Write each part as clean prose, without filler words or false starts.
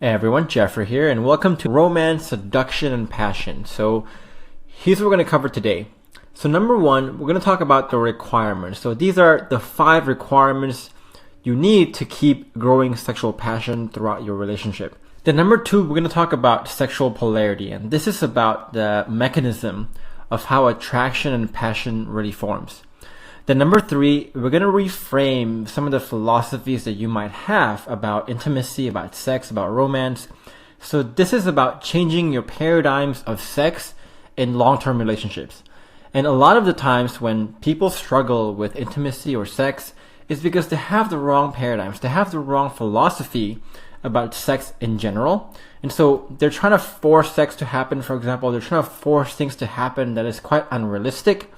Hey everyone, Jeffrey here, and welcome to Romance, Seduction, and Passion. So here's what we're going to cover today. So number one, we're going to talk about the requirements. So these are the 5 requirements you need to keep growing sexual passion throughout your relationship. Then number 2, we're going to talk about sexual polarity, and this is about the mechanism of how attraction and passion really forms. Then number 3, we're going to reframe some of the philosophies that you might have about intimacy, about sex, about romance. So this is about changing your paradigms of sex in long-term relationships. And a lot of the times when people struggle with intimacy or sex is because they have the wrong paradigms. They have the wrong philosophy about sex in general. And so they're trying to force sex to happen, for example. They're trying to force things to happen that is quite unrealistic.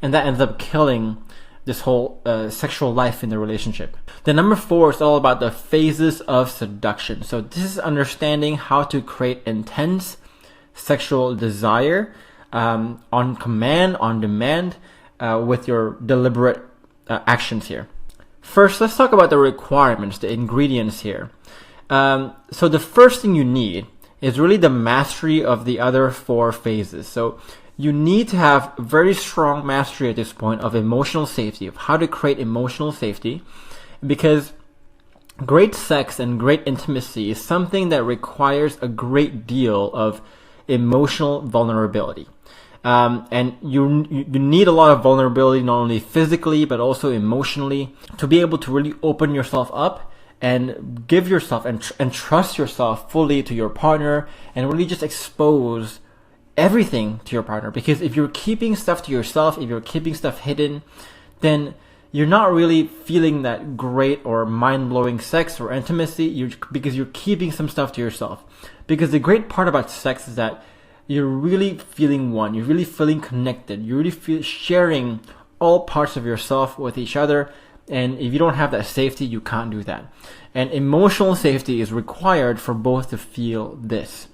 And that ends up killing this whole sexual life in the relationship. Then number 4 is all about the phases of seduction. So this is understanding how to create intense sexual desire on command, on demand, with your deliberate actions here. First, let's talk about the requirements, the ingredients here. So the first thing you need is really the mastery of the other 4 phases. So you need to have very strong mastery at this point of emotional safety, of how to create emotional safety, because great sex and great intimacy is something that requires a great deal of emotional vulnerability. And you need a lot of vulnerability, not only physically, but also emotionally, to be able to really open yourself up and give yourself and trust yourself fully to your partner and really just expose everything to your partner. Because if you're keeping stuff to yourself, if you're keeping stuff hidden, then you're not really feeling that great or mind-blowing sex or intimacy because you're keeping some stuff to yourself. Because the great part about sex is that you're really feeling one, you're really feeling connected, you really feel sharing all parts of yourself with each other. And if you don't have that safety, you can't do that. And emotional safety is required for both to feel this.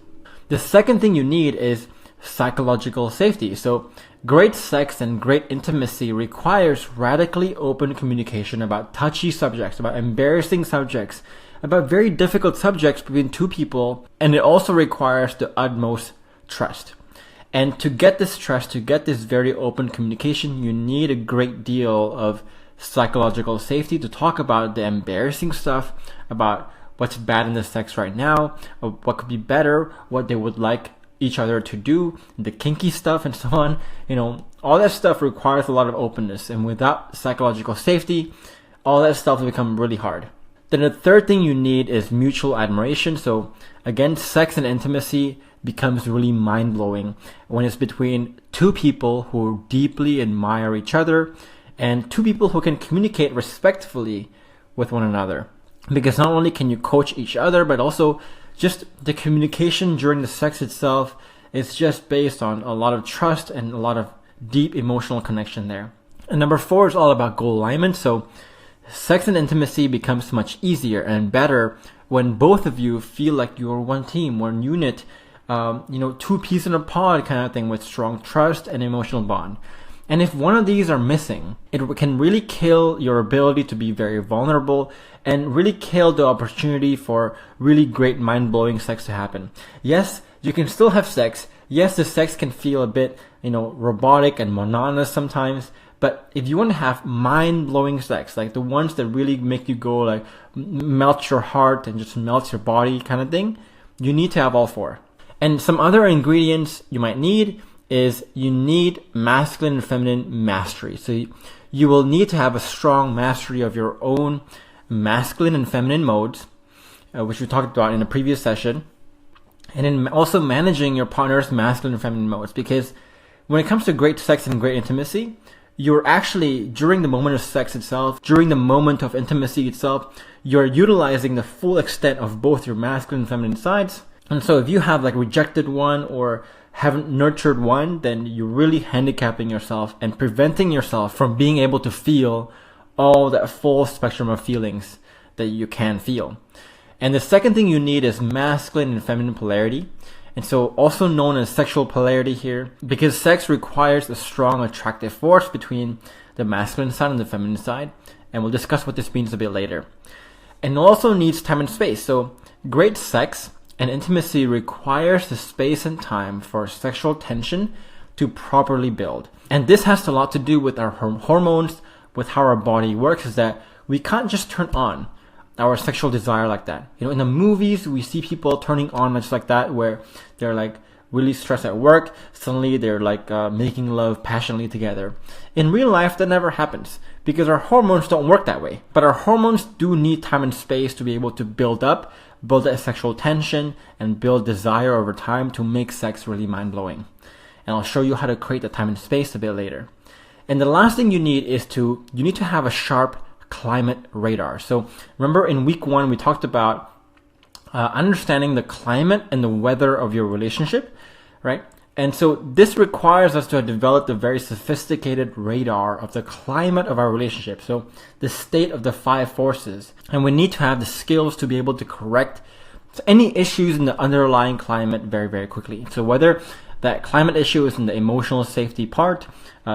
The second thing you need is psychological safety. So great sex and great intimacy requires radically open communication about touchy subjects, about embarrassing subjects, about very difficult subjects between 2 people, and it also requires the utmost trust. And to get this trust, to get this very open communication, you need a great deal of psychological safety to talk about the embarrassing stuff, about what's bad in the sex right now, what could be better, what they would like each other to do, the kinky stuff and so on. All that stuff requires a lot of openness, and without psychological safety, all that stuff will become really hard. Then the third thing you need is mutual admiration. So again, sex and intimacy becomes really mind-blowing when it's between 2 people who deeply admire each other and 2 people who can communicate respectfully with one another. Because not only can you coach each other, but also just the communication during the sex itself is just based on a lot of trust and a lot of deep emotional connection there. And number 4 is all about goal alignment. So sex and intimacy becomes much easier and better when both of you feel like you're one team, one unit, 2 peas in a pod kind of thing, with strong trust and emotional bond. And if one of these are missing, it can really kill your ability to be very vulnerable and really kill the opportunity for really great mind-blowing sex to happen. Yes, you can still have sex. Yes, the sex can feel a bit, robotic and monotonous sometimes. But if you want to have mind-blowing sex, like the ones that really make you go like melt your heart and just melt your body kind of thing, you need to have all 4. And some other ingredients you might need is you need masculine and feminine mastery. So you will need to have a strong mastery of your own masculine and feminine modes, which we talked about in a previous session. And then also managing your partner's masculine and feminine modes. Because when it comes to great sex and great intimacy, you're actually, during the moment of sex itself, during the moment of intimacy itself, you're utilizing the full extent of both your masculine and feminine sides. And so if you have rejected one or haven't nurtured one, then you're really handicapping yourself and preventing yourself from being able to feel all that full spectrum of feelings that you can feel. And the second thing you need is masculine and feminine polarity. And so also known as sexual polarity here, because sex requires a strong attractive force between the masculine side and the feminine side. And we'll discuss what this means a bit later. And it also needs time and space. So great sex and intimacy requires the space and time for sexual tension to properly build. And this has a lot to do with our hormones, with how our body works, is that we can't just turn on our sexual desire like that. You know, in the movies, we see people turning on just like that, where they're like really stressed at work. Suddenly they're like making love passionately together. In real life, that never happens because our hormones don't work that way. But our hormones do need time and space to be able to build that sexual tension and build desire over time to make sex really mind-blowing. And I'll show you how to create the time and space a bit later. And the last thing you need is you need to have a sharp climate radar. So remember in week 1, we talked about understanding the climate and the weather of your relationship, right? And so this requires us to have developed a very sophisticated radar of the climate of our relationship. So the state of the 5 forces. And we need to have the skills to be able to correct any issues in the underlying climate very, very quickly. So whether that climate issue is in the emotional safety part,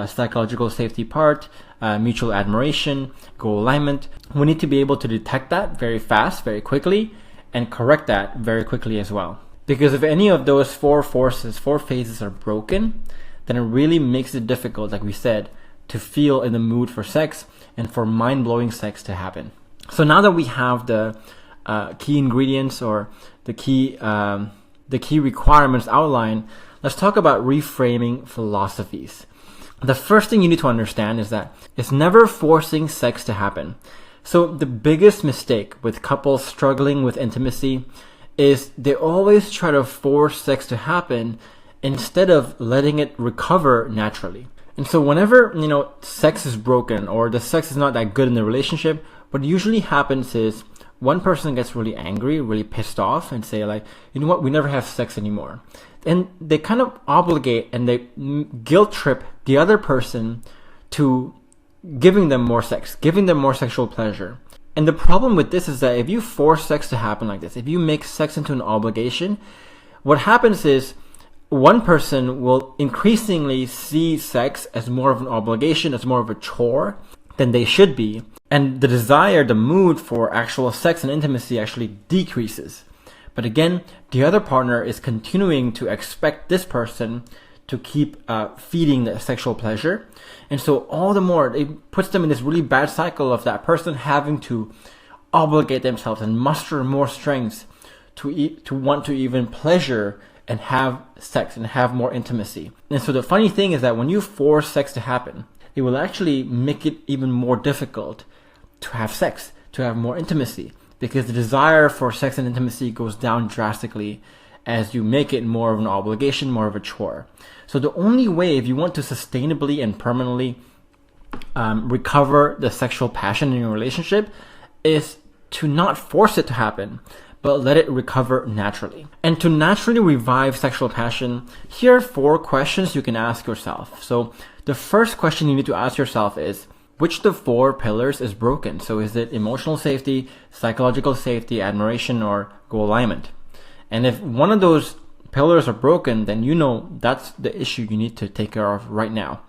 psychological safety part, mutual admiration, goal alignment, we need to be able to detect that very fast, very quickly, and correct that very quickly as well. Because if any of those 4 phases are broken, then it really makes it difficult, like we said, to feel in the mood for sex and for mind-blowing sex to happen. So now that we have the key ingredients or the key requirements outlined, let's talk about reframing philosophies. The first thing you need to understand is that it's never forcing sex to happen. So the biggest mistake with couples struggling with intimacy is they always try to force sex to happen instead of letting it recover naturally. And so whenever, sex is broken or the sex is not that good in the relationship, what usually happens is one person gets really angry, really pissed off and say like, you know what, we never have sex anymore. And they kind of obligate and they guilt trip the other person to giving them more sex, giving them more sexual pleasure. And the problem with this is that if you force sex to happen like this, if you make sex into an obligation, what happens is one person will increasingly see sex as more of an obligation, as more of a chore than they should be. And the desire, the mood for actual sex and intimacy actually decreases. But again, the other partner is continuing to expect this person to keep feeding the sexual pleasure. And so all the more, it puts them in this really bad cycle of that person having to obligate themselves and muster more strength to want to even pleasure and have sex and have more intimacy. And so the funny thing is that when you force sex to happen, it will actually make it even more difficult to have sex, to have more intimacy, because the desire for sex and intimacy goes down drastically as you make it more of an obligation, more of a chore. So the only way, if you want to sustainably and permanently recover the sexual passion in your relationship, is to not force it to happen, but let it recover naturally. And to naturally revive sexual passion, here are 4 questions you can ask yourself. So the first question you need to ask yourself is, which of the 4 pillars is broken? So is it emotional safety, psychological safety, admiration, or goal alignment? And if one of those pillars are broken, then that's the issue you need to take care of right now.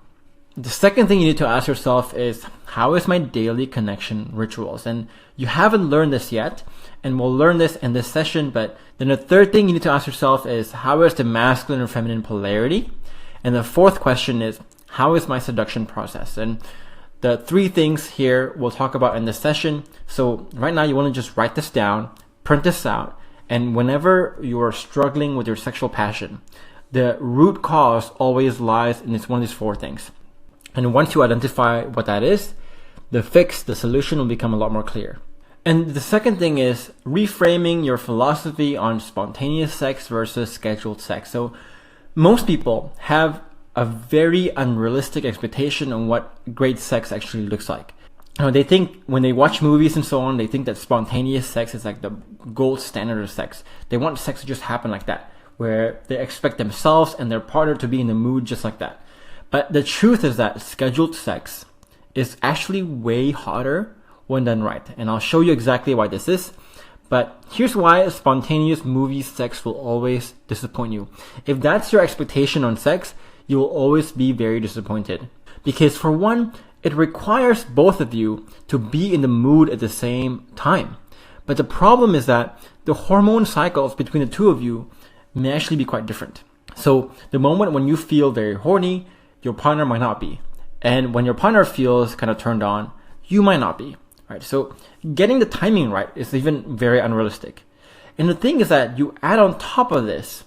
The second thing you need to ask yourself is, how is my daily connection rituals? And you haven't learned this yet, and we'll learn this in this session. But then the third thing you need to ask yourself is, how is the masculine and feminine polarity? And the 4th question is, how is my seduction process? And the 3 things here we'll talk about in this session. So right now you want to just write this down, print this out, and whenever you are struggling with your sexual passion, the root cause always lies in one of these 4 things. And once you identify what that is, the fix, the solution will become a lot more clear. And the second thing is reframing your philosophy on spontaneous sex versus scheduled sex. So most people have a very unrealistic expectation on what great sex actually looks like. They think when they watch movies and so on, they think that spontaneous sex is like the gold standard of sex. They want sex to just happen like that, where they expect themselves and their partner to be in the mood just like that. But the truth is that scheduled sex is actually way hotter when done right. And I'll show you exactly why this is. But here's why spontaneous movie sex will always disappoint you. If that's your expectation on sex, you will always be very disappointed. Because for one, it requires both of you to be in the mood at the same time. But the problem is that the hormone cycles between the two of you may actually be quite different. So the moment when you feel very horny, your partner might not be. And when your partner feels kind of turned on, you might not be. Right? So getting the timing right is even very unrealistic. And the thing is that you add on top of this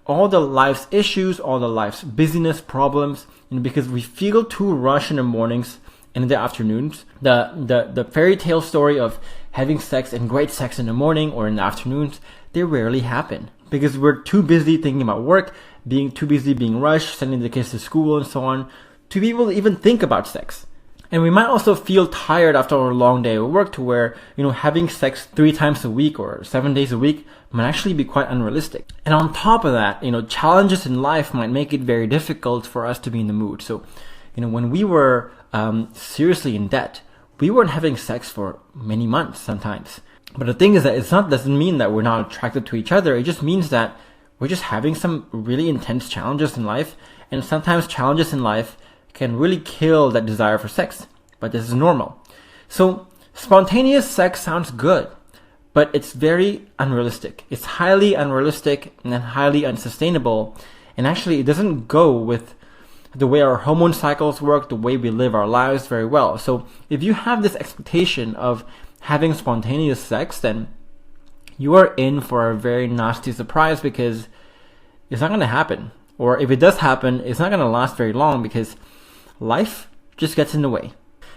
all the life's issues, all the life's busyness problems, because we feel too rushed in the mornings and in the afternoons. The fairy tale story of having sex and great sex in the morning or in the afternoons, they rarely happen because we're too busy thinking about work, being too busy being rushed, sending the kids to school and so on, to be able to even think about sex. And we might also feel tired after a long day of work to where, having sex 3 times a week or 7 days a week might actually be quite unrealistic. And on top of that, challenges in life might make it very difficult for us to be in the mood. So, when we were seriously in debt, we weren't having sex for many months sometimes. But the thing is that doesn't mean that we're not attracted to each other. It just means that we're just having some really intense challenges in life. And sometimes challenges in life can really kill that desire for sex. But this is normal. So spontaneous sex sounds good, but it's very unrealistic. It's highly unrealistic and highly unsustainable. And actually it doesn't go with the way our hormone cycles work, the way we live our lives very well. So if you have this expectation of having spontaneous sex, then you are in for a very nasty surprise because it's not going to happen. Or if it does happen, it's not going to last very long because life just gets in the way.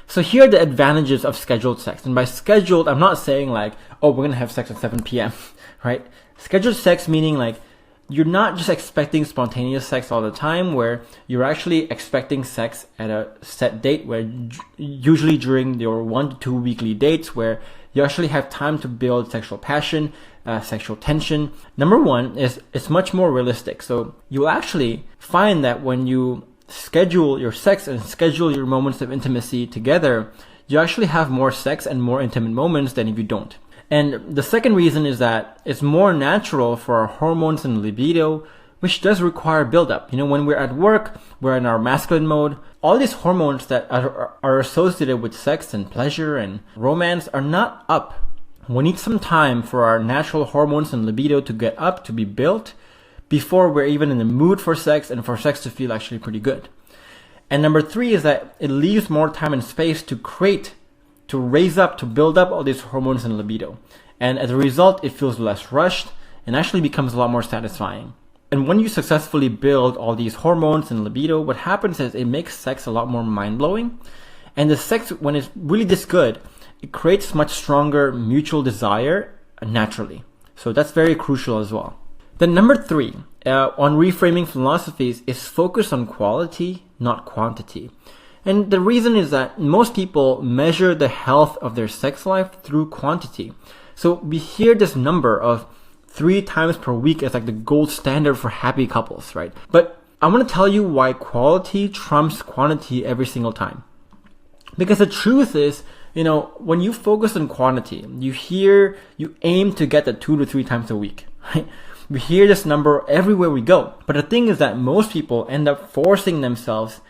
So here are the advantages of scheduled sex. And by scheduled, I'm not saying like, oh, we're going to have sex at 7 p.m., right? Scheduled sex meaning like you're not just expecting spontaneous sex all the time, where you're actually expecting sex at a set date, where usually during your 1 to 2 weekly dates, where you actually have time to build sexual passion, sexual tension. Number one is it's much more realistic. So you'll actually find that when you schedule your sex and schedule your moments of intimacy together, you actually have more sex and more intimate moments than if you don't. And the second reason is that it's more natural for our hormones and libido, which does require buildup. When we're at work, we're in our masculine mode. All these hormones that are associated with sex and pleasure and romance are not up. We need some time for our natural hormones and libido to get up, to be built, before we're even in the mood for sex and for sex to feel actually pretty good. And number 3 is that it leaves more time and space to raise up, to build up all these hormones and libido. And as a result, it feels less rushed and actually becomes a lot more satisfying. And when you successfully build all these hormones and libido, what happens is it makes sex a lot more mind-blowing. And the sex, when it's really this good, it creates much stronger mutual desire naturally. So that's very crucial as well. Then number 3, on reframing philosophies, is focus on quality, not quantity. And the reason is that most people measure the health of their sex life through quantity. So we hear this number of 3 times per week as like the gold standard for happy couples, right? But I want to tell you why quality trumps quantity every single time. Because the truth is, when you focus on quantity, you aim to get that 2 to 3 times a week, right? We hear this number everywhere we go. But the thing is that most people end up forcing themselves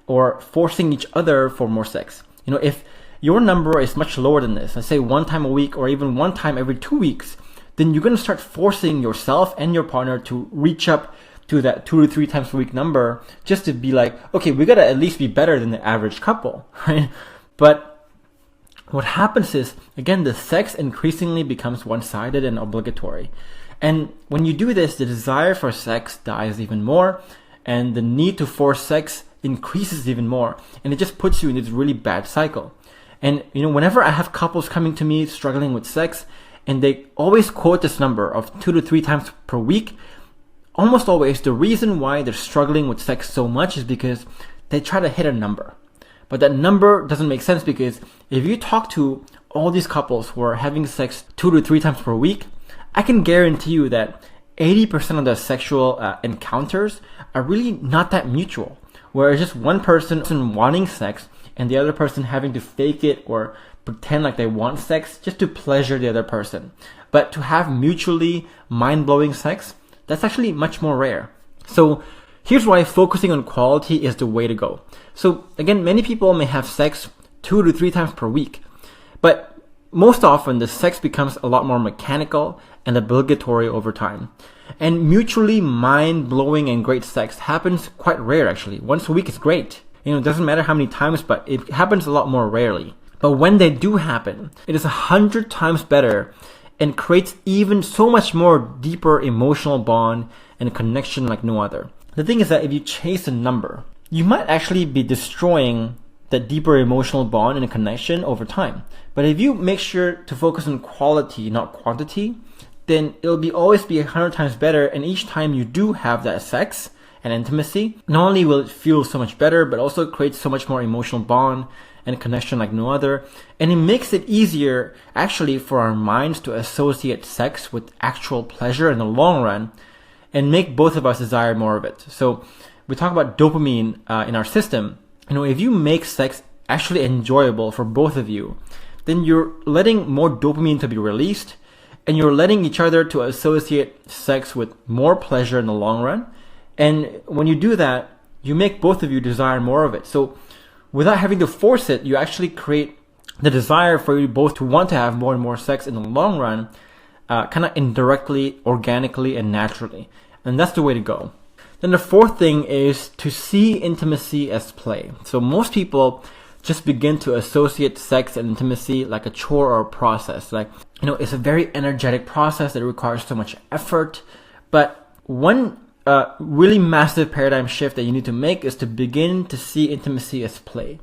or forcing each other for more sex. If your number is much lower than this, let's say 1 time a week or even 1 time every 2 weeks, then you're going to start forcing yourself and your partner to reach up to that 2 to 3 times per week number just to be like, okay, we got to at least be better than the average couple, right? But what happens is, again, the sex increasingly becomes one-sided and obligatory. And when you do this, the desire for sex dies even more, and the need to force sex increases even more. And it just puts you in this really bad cycle. And, whenever I have couples coming to me struggling with sex, and they always quote this number of 2 to 3 times per week, almost always the reason why they're struggling with sex so much is because they try to hit a number. But that number doesn't make sense, because if you talk to all these couples who are having sex 2 to 3 times per week, I can guarantee you that 80% of the sexual encounters are really not that mutual, where it's just one person wanting sex and the other person having to fake it or pretend like they want sex just to pleasure the other person. But to have mutually mind-blowing sex, that's actually much more rare. So here's why focusing on quality is the way to go. So again, many people may have sex 2 to 3 times per week, but most often the sex becomes a lot more mechanical and obligatory over time. And mutually mind-blowing and great sex happens quite rare actually. Once a week is great. It doesn't matter how many times, but it happens a lot more rarely. But when they do happen, it is 100 times better and creates even so much more deeper emotional bond and connection like no other. The thing is that if you chase a number, you might actually be destroying that deeper emotional bond and connection over time. But if you make sure to focus on quality, not quantity, then it'll always be 100 times better. And each time you do have that sex and intimacy, not only will it feel so much better, but also creates so much more emotional bond and connection like no other. And it makes it easier actually for our minds to associate sex with actual pleasure in the long run and make both of us desire more of it. So we talk about dopamine in our system. If you make sex actually enjoyable for both of you, then you're letting more dopamine to be released and you're letting each other to associate sex with more pleasure in the long run. And when you do that, you make both of you desire more of it. So without having to force it, you actually create the desire for you both to want to have more and more sex in the long run, kind of indirectly, organically, and naturally. And that's the way to go. Then the fourth thing is to see intimacy as play. So most people just begin to associate sex and intimacy like a chore or a process. It's a very energetic process that requires so much effort. But one really massive paradigm shift that you need to make is to begin to see intimacy as play.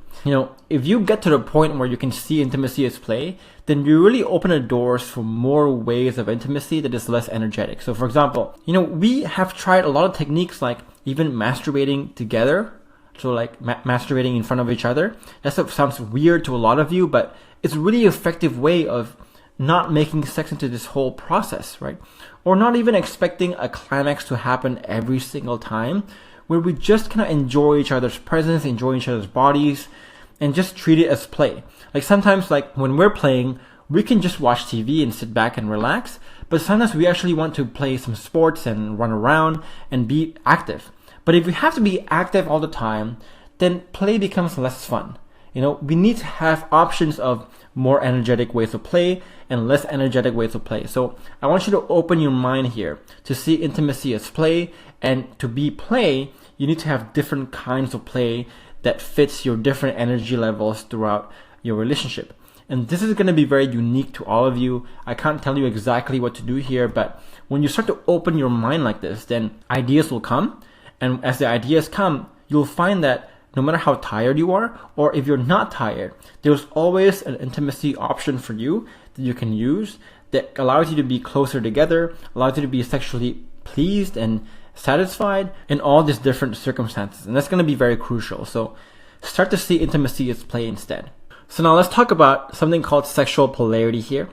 If you get to the point where you can see intimacy as play, then you really open the doors for more ways of intimacy that is less energetic. So for example, we have tried a lot of techniques like even masturbating together. So like masturbating in front of each other. That stuff sounds weird to a lot of you, but it's a really effective way of not making sex into this whole process, right? Or not even expecting a climax to happen every single time, where we just kind of enjoy each other's presence, enjoy each other's bodies, and just treat it as play. Like sometimes, like when we're playing, we can just watch TV and sit back and relax, but sometimes we actually want to play some sports and run around and be active. But if we have to be active all the time, then play becomes less fun. We need to have options of more energetic ways to play and less energetic ways to play. So I want you to open your mind here to see intimacy as play, and to be play, you need to have different kinds of play that fits your different energy levels throughout your relationship. And this is going to be very unique to all of you. I can't tell you exactly what to do here, but when you start to open your mind like this, then ideas will come. And as the ideas come, you'll find that no matter how tired you are, or if you're not tired, there's always an intimacy option for you that you can use that allows you to be closer together, allows you to be sexually pleased and satisfied in all these different circumstances. And that's going to be very crucial. So start to see intimacy as play instead. So now let's talk about something called sexual polarity here.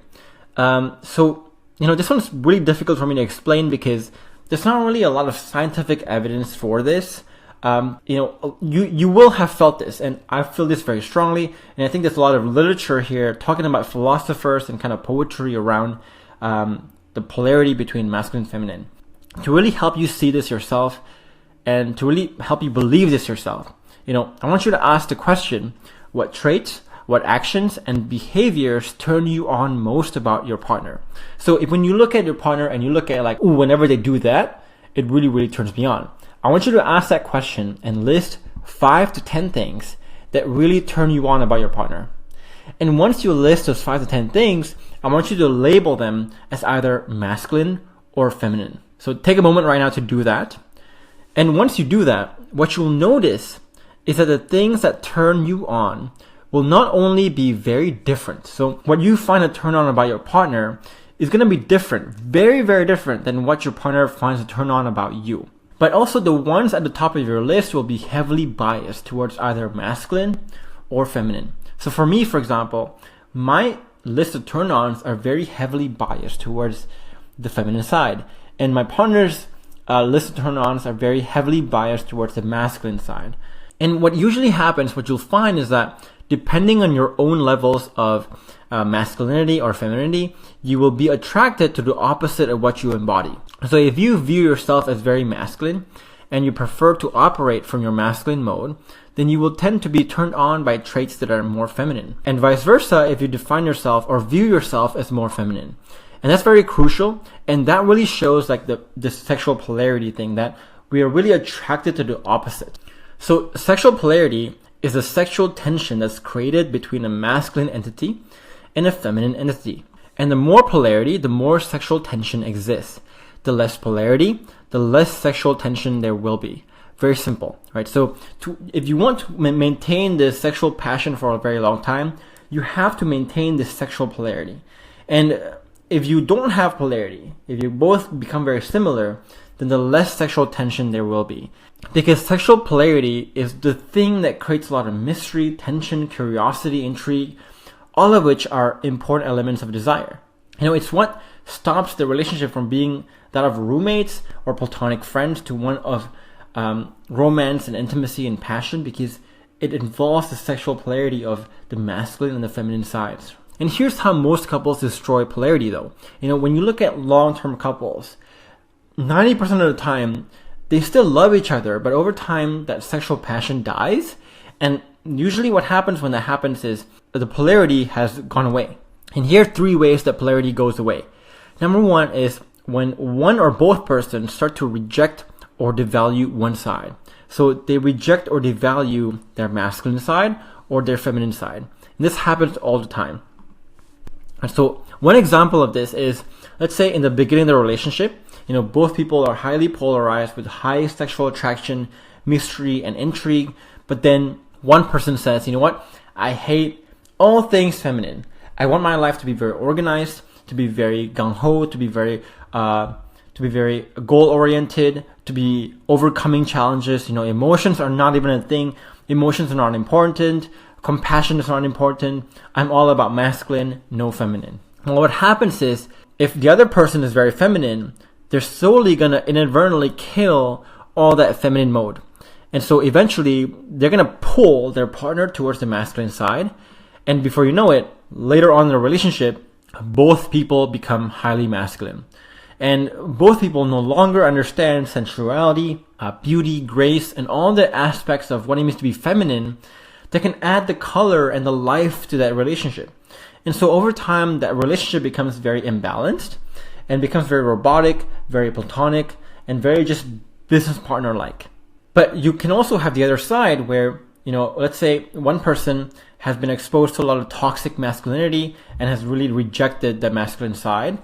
This one's really difficult for me to explain because there's not really a lot of scientific evidence for this. You will have felt this, and I feel this very strongly, and I think there's a lot of literature here talking about philosophers and kind of poetry around the polarity between masculine and feminine to really help you see this yourself and to really help you believe this yourself. I want you to ask the question, what traits, what actions and behaviors turn you on most about your partner? So if when you look at your partner and you look at like, ooh, whenever they do that, it really, really turns me on. I want you to ask that question and list 5 to 10 things that really turn you on about your partner. And once you list those 5 to 10 things, I want you to label them as either masculine or feminine. So take a moment right now to do that. And once you do that, what you'll notice is that the things that turn you on will not only be very different. So what you find a turn on about your partner is going to be different, very, very different than what your partner finds a turn on about you. But also the ones at the top of your list will be heavily biased towards either masculine or feminine. So for me, for example, my list of turn-ons are very heavily biased towards the feminine side. And my partner's list of turn-ons are very heavily biased towards the masculine side. And what usually happens, what you'll find is that depending on your own levels of masculinity or femininity, you will be attracted to the opposite of what you embody. So if you view yourself as very masculine and you prefer to operate from your masculine mode, then you will tend to be turned on by traits that are more feminine. And vice versa if you define yourself or view yourself as more feminine. And that's very crucial. And that really shows like the sexual polarity thing, that we are really attracted to the opposite. So sexual polarity is a sexual tension that's created between a masculine entity and a feminine entity. And the more polarity, the more sexual tension exists. The less polarity, the less sexual tension there will be. Very simple, right? So if you want to maintain this sexual passion for a very long time, you have to maintain this sexual polarity. And if you don't have polarity, if you both become very similar, then the less sexual tension there will be. Because sexual polarity is the thing that creates a lot of mystery, tension, curiosity, intrigue, all of which are important elements of desire. It's what stops the relationship from being that of roommates or platonic friends to one of romance and intimacy and passion, because it involves the sexual polarity of the masculine and the feminine sides. And here's how most couples destroy polarity though. When you look at long-term couples, 90% of the time, they still love each other, but over time, that sexual passion dies. And usually what happens when that happens is the polarity has gone away. And here are 3 ways that polarity goes away. Number 1 is when one or both persons start to reject or devalue one side. So they reject or devalue their masculine side or their feminine side. And this happens all the time. And so one example of this is, let's say in the beginning of the relationship, both people are highly polarized with high sexual attraction, mystery, and intrigue. But then one person says, I hate all things feminine. I want my life to be very organized, to be very gung-ho, to be very goal-oriented, to be overcoming challenges. Emotions are not even a thing. Emotions are not important. Compassion is not important. I'm all about masculine, no feminine. Well, what happens is, if the other person is very feminine, they're slowly going to inadvertently kill all that feminine mode. And so eventually, they're going to pull their partner towards the masculine side. And before you know it, later on in the relationship, both people become highly masculine. And both people no longer understand sensuality, beauty, grace, and all the aspects of what it means to be feminine that can add the color and the life to that relationship. And so over time, that relationship becomes very imbalanced and becomes very robotic, very platonic, and very just business partner-like. But you can also have the other side where, let's say one person has been exposed to a lot of toxic masculinity and has really rejected the masculine side.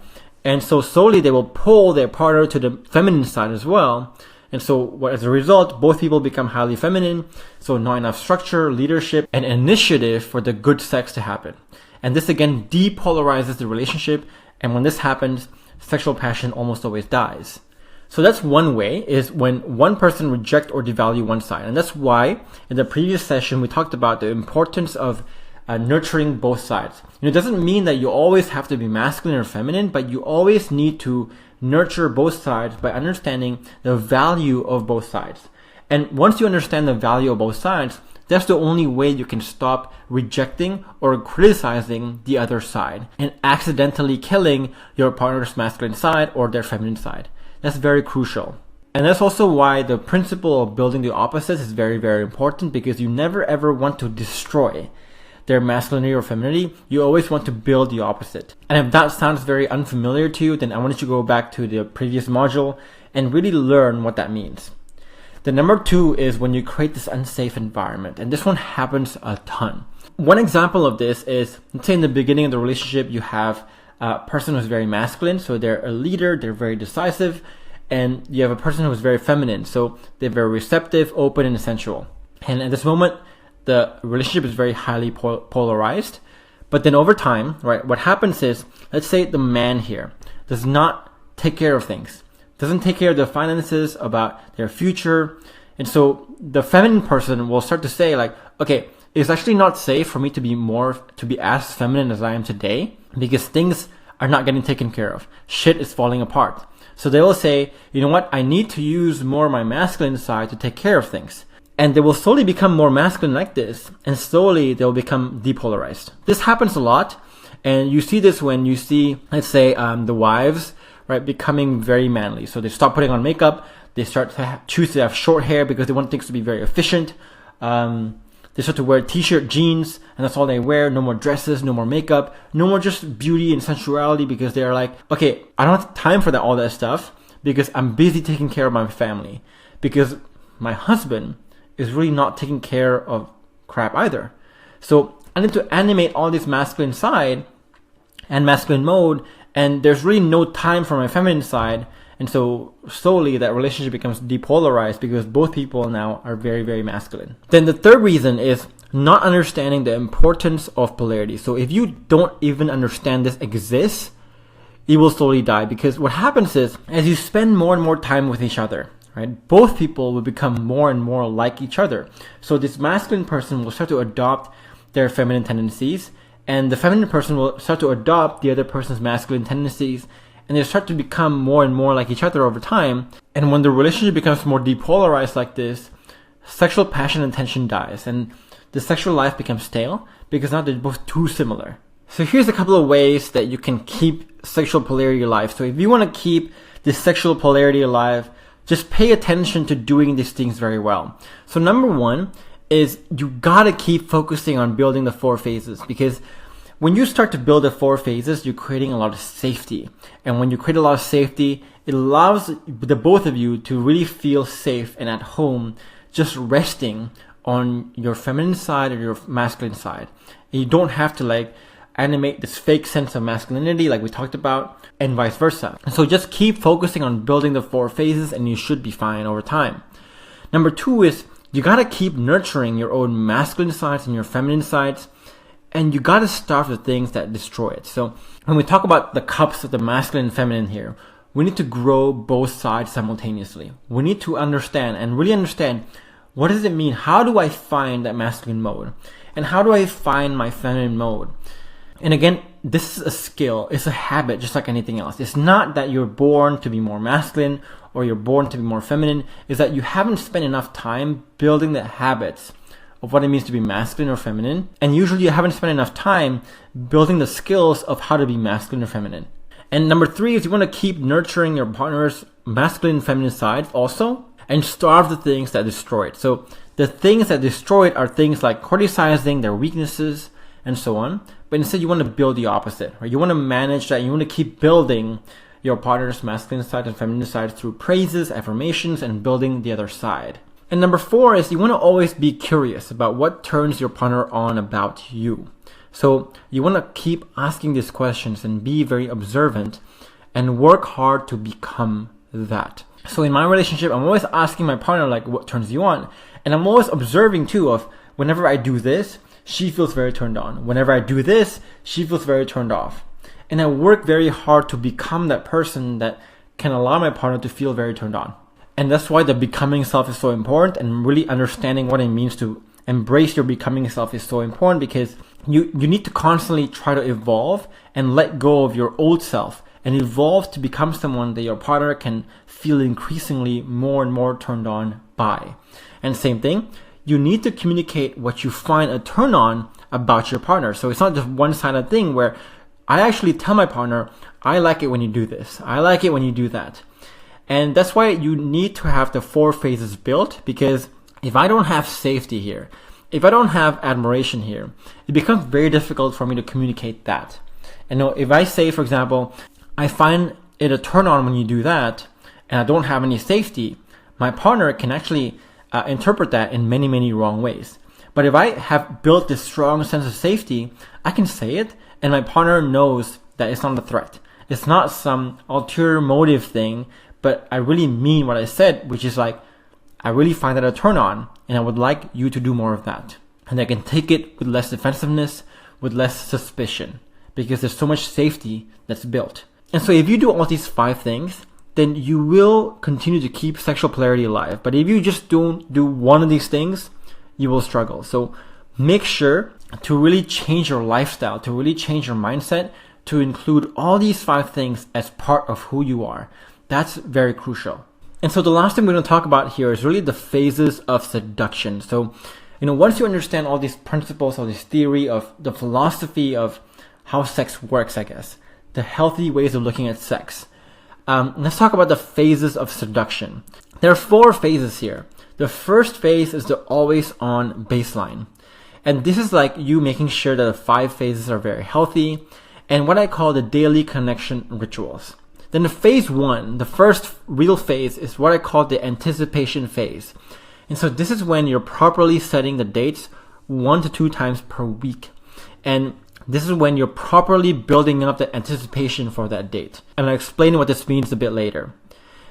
And so slowly they will pull their partner to the feminine side as well. And so as a result, both people become highly feminine. So not enough structure, leadership, and initiative for the good sex to happen. And this again depolarizes the relationship. And when this happens, sexual passion almost always dies. So that's one way, is when one person reject or devalue one side. And that's why in the previous session, we talked about the importance of nurturing both sides. It doesn't mean that you always have to be masculine or feminine, but you always need to nurture both sides by understanding the value of both sides. And once you understand the value of both sides, that's the only way you can stop rejecting or criticizing the other side and accidentally killing your partner's masculine side or their feminine side. That's very crucial. And that's also why the principle of building the opposites is very, very important, because you never ever want to destroy their masculinity or femininity. You always want to build the opposite. And if that sounds very unfamiliar to you, then I want you to go back to the previous module and really learn what that means. The number 2 is when you create this unsafe environment. And this one happens a ton. One example of this is, let's say in the beginning of the relationship, you have a person who's very masculine. So they're a leader, they're very decisive. And you have a person who's very feminine. So they're very receptive, open, and sensual. And at this moment, the relationship is very highly polarized. But then over time, right, what happens is, let's say the man here does not take care of things, doesn't take care of their finances, about their future. And so the feminine person will start to say like, okay, it's actually not safe for me to be as feminine as I am today, because things are not getting taken care of. Shit is falling apart. So they will say, you know what, I need to use more of my masculine side to take care of things. And they will slowly become more masculine like this, and slowly they'll become depolarized. This happens a lot, and you see this when you see, let's say, the wives, right, becoming very manly. So they stop putting on makeup, they start to choose to have short hair because they want things to be very efficient. They start to wear t-shirt, jeans, and that's all they wear. No more dresses, no more makeup, no more just beauty and sensuality, because they're like, okay, I don't have time for all that stuff because I'm busy taking care of my family. Because my husband is really not taking care of crap either. So I need to animate all this masculine side and masculine mode, and there's really no time for my feminine side. And so slowly that relationship becomes depolarized because both people now are very, very masculine. Then the third reason is not understanding the importance of polarity. So if you don't even understand this exists, it will slowly die, because what happens is as you spend more and more time with each other, right, both people will become more and more like each other. So this masculine person will start to adopt their feminine tendencies, and the feminine person will start to adopt the other person's masculine tendencies, and they start to become more and more like each other over time. And when the relationship becomes more depolarized like this, sexual passion and tension dies, and the sexual life becomes stale because now they're both too similar. So here's a couple of ways that you can keep sexual polarity alive. So if you want to keep this sexual polarity alive, just pay attention to doing these things very well. So number one is you gotta keep focusing on building the 4 phases, because when you start to build the 4 phases, you're creating a lot of safety. And when you create a lot of safety, it allows the both of you to really feel safe and at home, just resting on your feminine side or your masculine side. And you don't have to like animate this fake sense of masculinity like we talked about, and vice versa. So just keep focusing on building the 4 phases and you should be fine over time. Number 2 is you gotta keep nurturing your own masculine sides and your feminine sides, and you gotta starve the things that destroy it. So when we talk about the cups of the masculine and feminine here, we need to grow both sides simultaneously. We need to understand and really understand, what does it mean? How do I find that masculine mode? And how do I find my feminine mode? And again, this is a skill. It's a habit, just like anything else. It's not that you're born to be more masculine or you're born to be more feminine. It's that you haven't spent enough time building the habits of what it means to be masculine or feminine. And usually you haven't spent enough time building the skills of how to be masculine or feminine. And number 3 is you want to keep nurturing your partner's masculine and feminine sides also, and starve the things that destroy it. So the things that destroy it are things like criticizing their weaknesses and so on. But instead you want to build the opposite, right? You want to manage that. You want to keep building your partner's masculine side and feminine side through praises, affirmations, and building the other side. And number 4 is you want to always be curious about what turns your partner on about you. So you want to keep asking these questions and be very observant and work hard to become that. So in my relationship, I'm always asking my partner, like, what turns you on? And I'm always observing too of whenever I do this, she feels very turned on. Whenever I do this, she feels very turned off. And I work very hard to become that person that can allow my partner to feel very turned on. And that's why the becoming self is so important, and really understanding what it means to embrace your becoming self is so important, because you need to constantly try to evolve and let go of your old self and evolve to become someone that your partner can feel increasingly more and more turned on by. And same thing, you need to communicate what you find a turn on about your partner. So it's not just one-sided thing where I actually tell my partner, I like it when you do this. I like it when you do that. And that's why you need to have the 4 phases built, because if I don't have safety here, if I don't have admiration here, it becomes very difficult for me to communicate that. And if I say, for example, I find it a turn on when you do that, and I don't have any safety, my partner can actually interpret that in many, many wrong ways. But if I have built this strong sense of safety, I can say it, and my partner knows that it's not a threat. It's not some ulterior motive thing, but I really mean what I said, which is like, I really find that a turn on, and I would like you to do more of that. And I can take it with less defensiveness, with less suspicion, because there's so much safety that's built. And so if you do all these 5 things, then you will continue to keep sexual polarity alive. But if you just don't do one of these things, you will struggle. So make sure to really change your lifestyle, to really change your mindset, to include all these 5 things as part of who you are. That's very crucial. And so the last thing we're going to talk about here is really the phases of seduction. So, once you understand all these principles, all this theory of the philosophy of how sex works, I guess, the healthy ways of looking at sex, let's talk about the phases of seduction. There are 4 phases here. The first phase is the always on baseline. And this is like you making sure that the 5 phases are very healthy and what I call the daily connection rituals. Then the phase 1, the first real phase, is what I call the anticipation phase. And so this is when you're properly setting the dates 1 to 2 times per week. And this is when you're properly building up the anticipation for that date. And I'll explain what this means a bit later.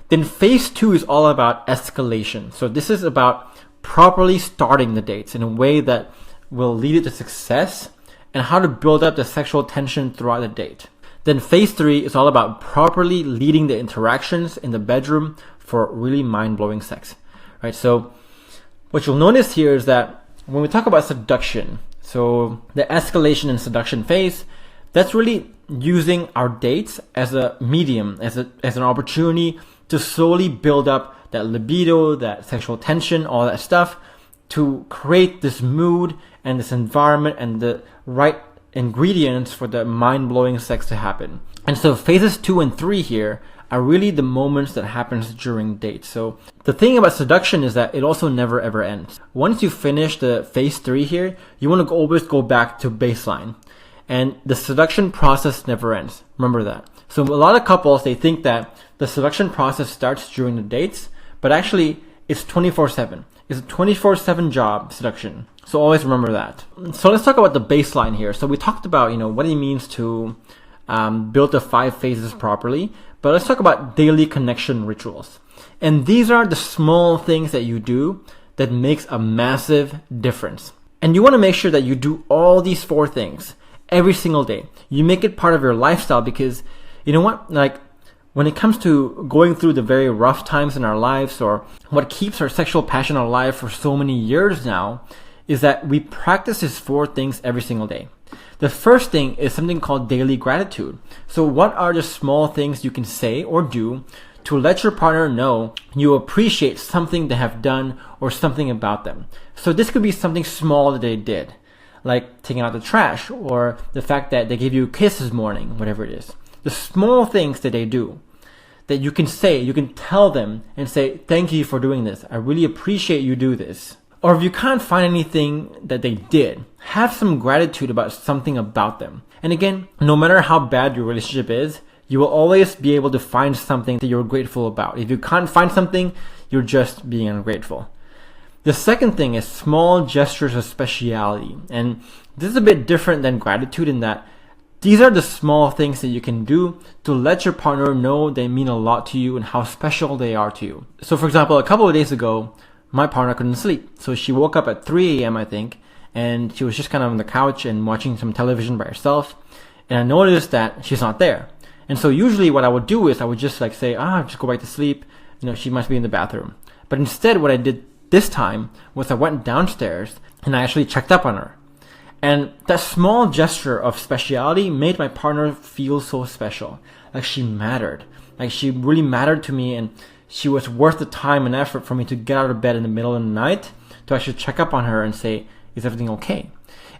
Then phase 2 is all about escalation. So this is about properly starting the dates in a way that will lead it to success and how to build up the sexual tension throughout the date. Then phase 3 is all about properly leading the interactions in the bedroom for really mind-blowing sex. Right? So what you'll notice here is that when we talk about seduction, so the escalation and seduction phase, that's really using our dates as a medium, as an opportunity to slowly build up that libido, that sexual tension, all that stuff, to create this mood and this environment and the right ingredients for the mind-blowing sex to happen. And so phases 2 and 3 here are really the moments that happens during dates. So the thing about seduction is that it also never ever ends. Once you finish the phase 3 here, you want to always go back to baseline. And the seduction process never ends. Remember that. So a lot of couples, they think that the seduction process starts during the dates, but actually it's 24/7. It's a 24/7 job, seduction. So always remember that. So let's talk about the baseline here. So we talked about, what it means to build the 5 phases properly, but let's talk about daily connection rituals. And these are the small things that you do that makes a massive difference. And you want to make sure that you do all these 4 things every single day. You make it part of your lifestyle because, you know what? Like, when it comes to going through the very rough times in our lives, or what keeps our sexual passion alive for so many years now, is that we practice these 4 things every single day. The first thing is something called daily gratitude. So what are the small things you can say or do to let your partner know you appreciate something they have done or something about them? So this could be something small that they did, like taking out the trash, or the fact that they gave you a kiss this morning, whatever it is. The small things that they do that you can say, you can tell them and say, thank you for doing this. I really appreciate you do this. Or if you can't find anything that they did, have some gratitude about something about them. And again, no matter how bad your relationship is, you will always be able to find something that you're grateful about. If you can't find something, you're just being ungrateful. The second thing is small gestures of speciality. And this is a bit different than gratitude in that these are the small things that you can do to let your partner know they mean a lot to you and how special they are to you. So for example, a couple of days ago, my partner couldn't sleep. So she woke up at 3 a.m. I think, and she was just kind of on the couch and watching some television by herself. And I noticed that she's not there. And so usually what I would do is I would just say, just go back to sleep. She must be in the bathroom. But instead what I did this time was I went downstairs and I actually checked up on her. And that small gesture of speciality made my partner feel so special. Like she mattered. Like she really mattered to me, and she was worth the time and effort for me to get out of bed in the middle of the night to actually check up on her and say, is everything okay?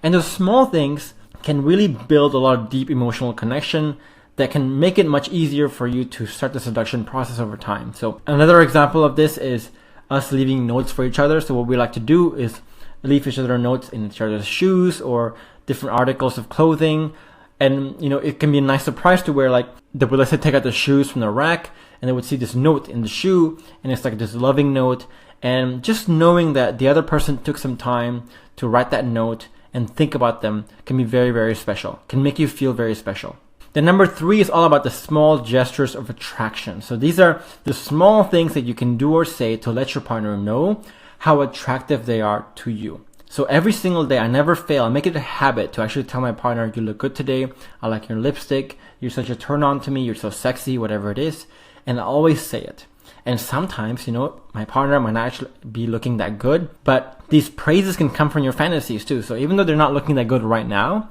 And those small things can really build a lot of deep emotional connection that can make it much easier for you to start the seduction process over time. So another example of this is us leaving notes for each other. So what we like to do is leave each other notes in each other's shoes or different articles of clothing. And, it can be a nice surprise to where they would, let's say, take out the shoes from the rack and they would see this note in the shoe, and it's like this loving note. And just knowing that the other person took some time to write that note and think about them can be very, very special, can make you feel very special. Then number 3 is all about the small gestures of attraction. So these are the small things that you can do or say to let your partner know how attractive they are to you. So every single day, I never fail. I make it a habit to actually tell my partner, you look good today. I like your lipstick. You're such a turn on to me. You're so sexy, whatever it is. And I always say it. And sometimes, my partner might not actually be looking that good, but these praises can come from your fantasies too. So even though they're not looking that good right now,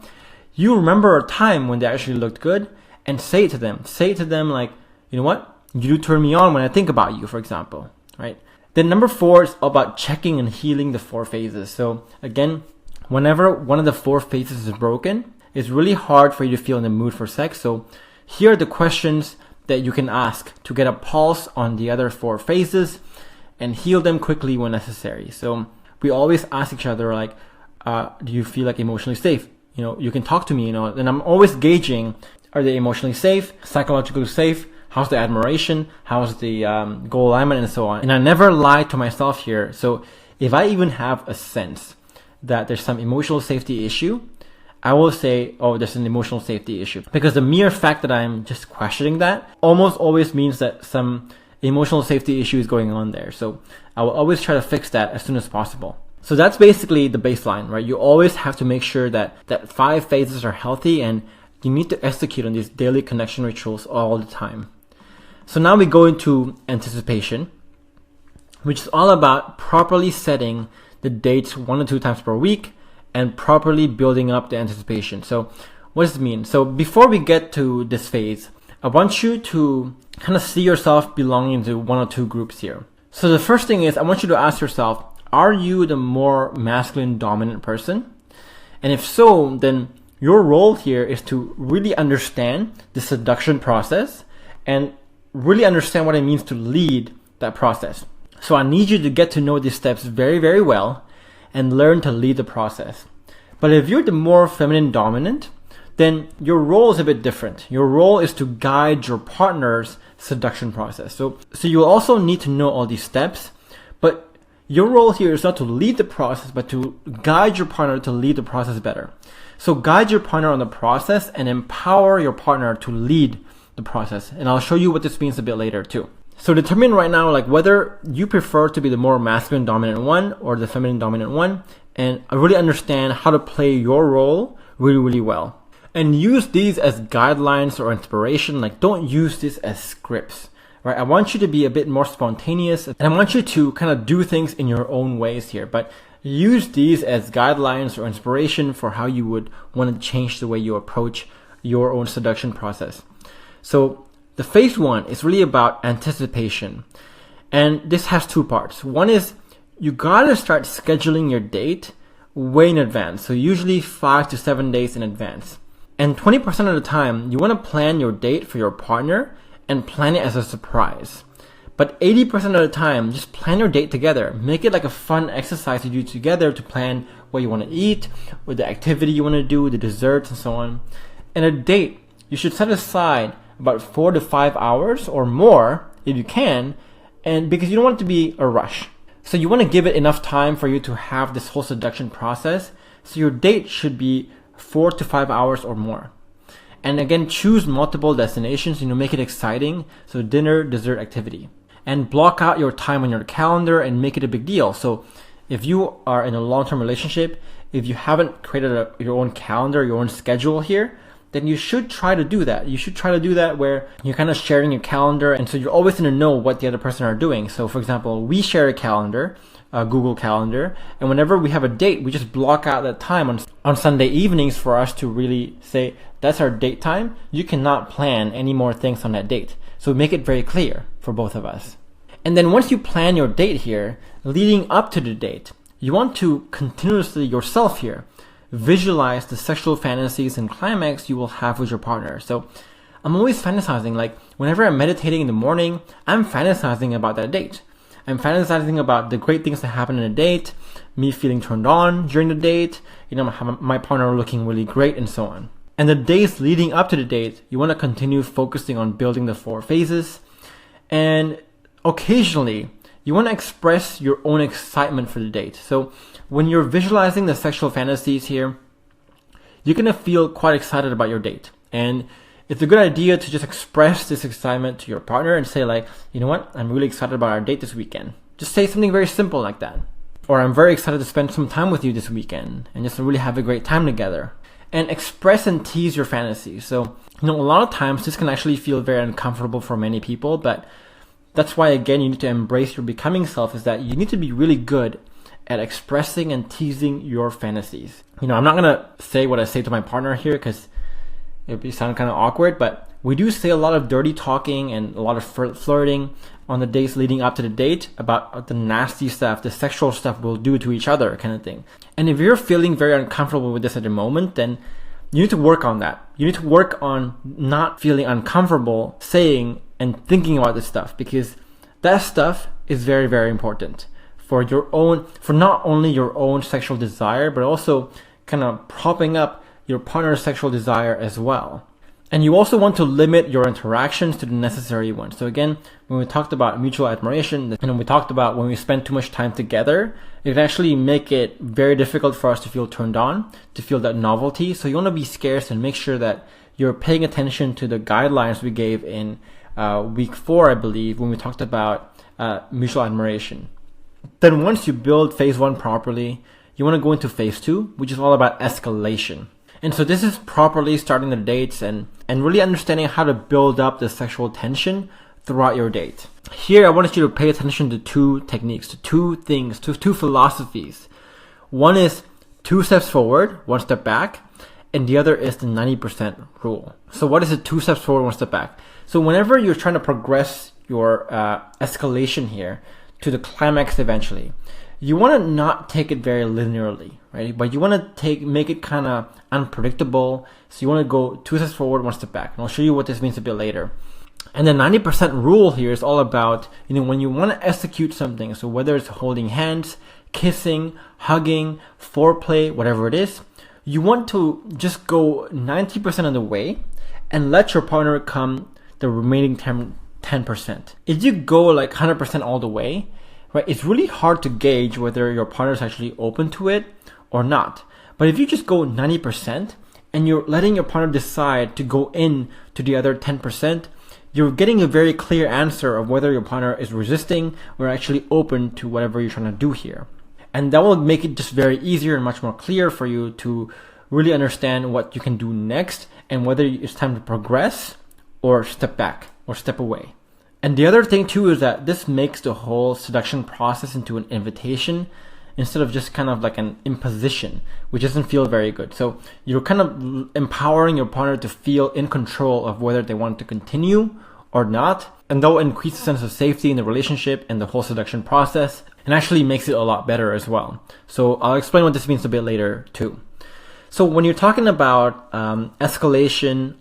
you remember a time when they actually looked good and say it to them. Say it to them like, you know what? You do turn me on when I think about you, for example, right? Then number 4 is about checking and healing the 4 phases. So again, whenever one of the 4 phases is broken, it's really hard for you to feel in the mood for sex. So here are the questions that you can ask to get a pulse on the other 4 phases and heal them quickly when necessary. So we always ask each other, like, do you feel like emotionally safe? You can talk to me, and I'm always gauging, are they emotionally safe, psychologically safe? How's the admiration? How's the goal alignment, and so on? And I never lie to myself here. So if I even have a sense that there's some emotional safety issue, I will say, oh, there's an emotional safety issue. Because the mere fact that I'm just questioning that almost always means that some emotional safety issue is going on there. So I will always try to fix that as soon as possible. So that's basically the baseline, right? You always have to make sure that 5 phases are healthy, and you need to execute on these daily connection rituals all the time. So now we go into anticipation, which is all about properly setting the dates 1 to 2 times per week and properly building up the anticipation. So what does it mean? So before we get to this phase, I want you to kind of see yourself belonging to 1 or 2 groups here. So the first thing is, I want you to ask yourself, are you the more masculine dominant person? And if so, then your role here is to really understand the seduction process and really understand what it means to lead that process. So I need you to get to know these steps very, very well and learn to lead the process. But if you're the more feminine dominant, then your role is a bit different. Your role is to guide your partner's seduction process. So you'll also need to know all these steps, but your role here is not to lead the process, but to guide your partner to lead the process better. So guide your partner on the process and empower your partner to lead the process. And I'll show you what this means a bit later too. So determine right now, like, whether you prefer to be the more masculine dominant one or the feminine dominant one, and really understand how to play your role really, really well. And use these as guidelines or inspiration. Like, don't use this as scripts, right? I want you to be a bit more spontaneous, and I want you to kind of do things in your own ways here, but use these as guidelines or inspiration for how you would want to change the way you approach your own seduction process. So the phase 1 is really about anticipation. And this has 2 parts. One is you gotta start scheduling your date way in advance. So usually 5 to 7 days in advance. And 20% of the time, you wanna plan your date for your partner and plan it as a surprise. But 80% of the time, just plan your date together. Make it like a fun exercise you do together to plan what you wanna eat, what the activity you wanna do, the desserts, and so on. And a date, you should set aside about 4 to 5 hours or more if you can, and because you don't want it to be a rush. So you want to give it enough time for you to have this whole seduction process. So your date should be 4 to 5 hours or more. And again, choose multiple destinations, make it exciting. So dinner, dessert, activity. And block out your time on your calendar and make it a big deal. So if you are in a long-term relationship, if you haven't created your own calendar, your own schedule here, then you should try to do that. You should try to do that where you're kind of sharing your calendar, and so you're always going to know what the other person are doing. So for example, we share a calendar, a Google Calendar, and whenever we have a date, we just block out that time on Sunday evenings for us to really say, that's our date time. You cannot plan any more things on that date. So make it very clear for both of us. And then once you plan your date here, leading up to the date, you want to continuously yourself here visualize the sexual fantasies and climax you will have with your partner. So I'm always fantasizing, like whenever I'm meditating in the morning, I'm fantasizing about that date. I'm fantasizing about the great things that happen in a date, me feeling turned on during the date, my partner looking really great, and so on. And the days leading up to the date, you want to continue focusing on building the 4 phases. And occasionally, you want to express your own excitement for the date. So when you're visualizing the sexual fantasies here, you're going to feel quite excited about your date. And it's a good idea to just express this excitement to your partner and say, like, you know what? I'm really excited about our date this weekend. Just say something very simple like that. Or I'm very excited to spend some time with you this weekend and just really have a great time together. And express and tease your fantasies. So, a lot of times this can actually feel very uncomfortable for many people, but that's why, again, you need to embrace your becoming self, is that you need to be really good at expressing and teasing your fantasies. I'm not going to say what I say to my partner here because it would sound kind of awkward, but we do say a lot of dirty talking and a lot of flirting on the days leading up to the date about the nasty stuff, the sexual stuff we'll do to each other kind of thing. And if you're feeling very uncomfortable with this at the moment, then you need to work on that. You need to work on not feeling uncomfortable saying and thinking about this stuff, because that stuff is very, very important for not only your own sexual desire, but also kind of propping up your partner's sexual desire as well. And you also want to limit your interactions to the necessary ones. So again, when we talked about mutual admiration, and we talked about when we spend too much time together, it can actually make it very difficult for us to feel turned on, to feel that novelty. So you want to be scarce and make sure that you're paying attention to the guidelines we gave in week 4, I believe, when we talked about mutual admiration. Then once you build phase 1 properly, you want to go into phase 2, which is all about escalation. And so this is properly starting the dates and really understanding how to build up the sexual tension throughout your date. Here, I want you to pay attention to 2 techniques, to 2 things, to 2 philosophies. One is 2 steps forward, 1 step back, and the other is the 90% rule. So what is it, 2 steps forward, 1 step back? So whenever you're trying to progress your escalation here to the climax eventually, you want to not take it very linearly, right? But you want to make it kind of unpredictable. So you want to go 2 steps forward, 1 step back. And I'll show you what this means a bit later. And the 90% rule here is all about, when you want to execute something, so whether it's holding hands, kissing, hugging, foreplay, whatever it is, you want to just go 90% of the way and let your partner come the remaining 10%. If you go like 100% all the way, right, it's really hard to gauge whether your partner is actually open to it or not. But if you just go 90% and you're letting your partner decide to go in to the other 10%, you're getting a very clear answer of whether your partner is resisting or actually open to whatever you're trying to do here. And that will make it just very easier and much more clear for you to really understand what you can do next and whether it's time to progress or step back or step away. And the other thing too is that this makes the whole seduction process into an invitation instead of just kind of like an imposition, which doesn't feel very good. So you're kind of empowering your partner to feel in control of whether they want to continue or not. And that will increase the sense of safety in the relationship and the whole seduction process, and actually makes it a lot better as well. So I'll explain what this means a bit later too. So when you're talking about escalation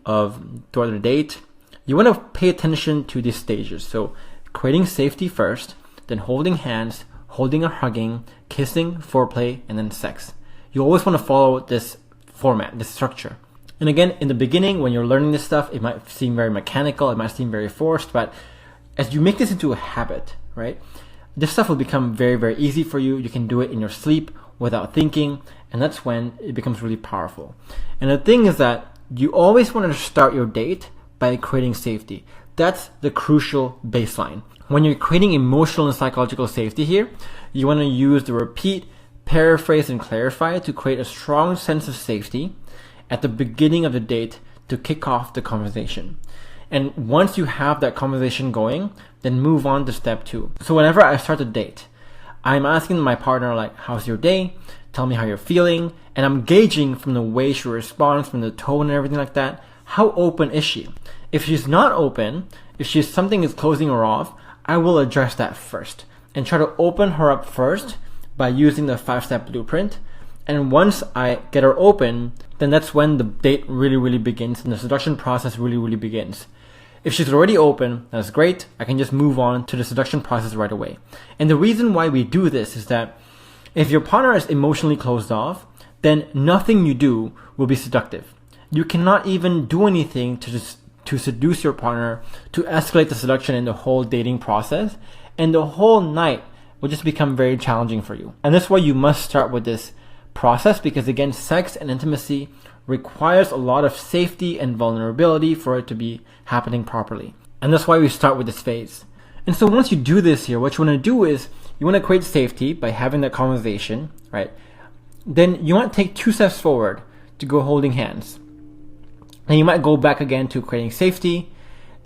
throughout the date, you want to pay attention to these stages. So creating safety first, then holding hands, holding or hugging, kissing, foreplay, and then sex. You always want to follow this format, this structure. And again, in the beginning, when you're learning this stuff, it might seem very mechanical, it might seem very forced, but as you make this into a habit, right, this stuff will become very, very easy for you. You can do it in your sleep without thinking, and that's when it becomes really powerful. And the thing is that you always want to start your date by creating safety. That's the crucial baseline. When you're creating emotional and psychological safety here, you want to use the repeat, paraphrase, and clarify to create a strong sense of safety at the beginning of the date to kick off the conversation. And once you have that conversation going, then move on to step 2. So whenever I start a date, I'm asking my partner, like, how's your day? Tell me how you're feeling. And I'm gauging from the way she responds, from the tone and everything like that, how open is she? If she's not open, if something is closing her off, I will address that first and try to open her up first by using the 5-step blueprint. And once I get her open, then that's when the date really, really begins and the seduction process really, really begins. If she's already open, that's great. I can just move on to the seduction process right away. And the reason why we do this is that if your partner is emotionally closed off, then nothing you do will be seductive. You cannot even do anything to seduce your partner, to escalate the seduction in the whole dating process, and the whole night will just become very challenging for you. And that's why you must start with this process, because again, sex and intimacy requires a lot of safety and vulnerability for it to be happening properly. And that's why we start with this phase. And so once you do this here, what you want to do is you want to create safety by having that conversation, right? Then you want to take 2 steps forward to go holding hands. And you might go back again to creating safety.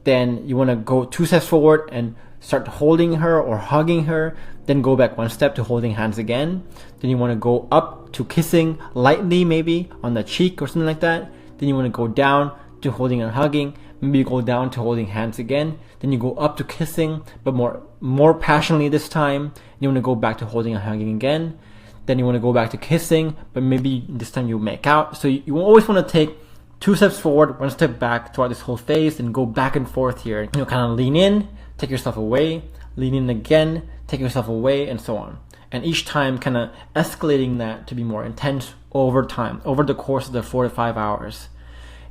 Then you want to go 2 steps forward and start holding her or hugging her. Then go back 1 step to holding hands again. Then you want to go up to kissing lightly, maybe on the cheek or something like that. Then you want to go down to holding and hugging. Maybe you go down to holding hands again. Then you go up to kissing, but more passionately this time. You want to go back to holding and hugging again. Then you want to go back to kissing, but maybe this time you make out. So you always want to take 2 steps forward, 1 step back throughout this whole phase, and go back and forth here. Kind of lean in, take yourself away, lean in again, take yourself away, and so on. And each time kind of escalating that to be more intense over time, over the course of the 4 to 5 hours.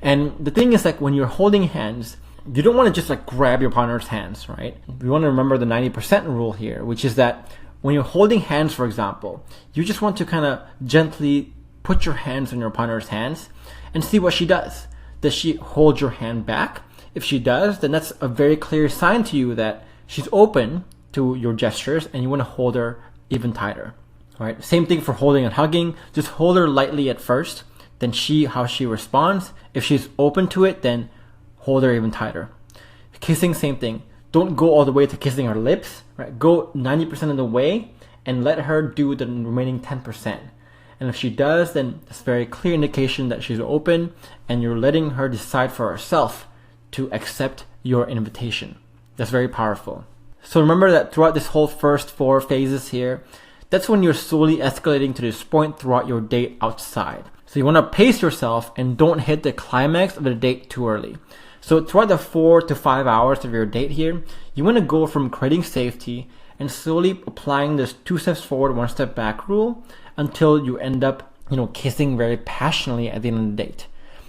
And the thing is, like, when you're holding hands, you don't want to just like grab your partner's hands, right? We want to remember the 90% rule here, which is that when you're holding hands, for example, you just want to kind of gently put your hands on your partner's hands and see what she does. Does she hold your hand back? If she does, then that's a very clear sign to you that she's open to your gestures and you want to hold her even tighter. All right. Same thing for holding and hugging. Just hold her lightly at first, then how she responds. If she's open to it, then hold her even tighter. Kissing, same thing. Don't go all the way to kissing her lips, right? Go 90% of the way and let her do the remaining 10%. And if she does, then it's a very clear indication that she's open and you're letting her decide for herself to accept your invitation. That's very powerful. So remember that throughout this whole first 4 phases here, that's when you're slowly escalating to this point throughout your date outside. So you want to pace yourself and don't hit the climax of the date too early. So throughout the 4 to 5 hours of your date here, you want to go from creating safety and slowly applying this 2 steps forward, 1 step back rule until you end up, kissing very passionately at the end of the date.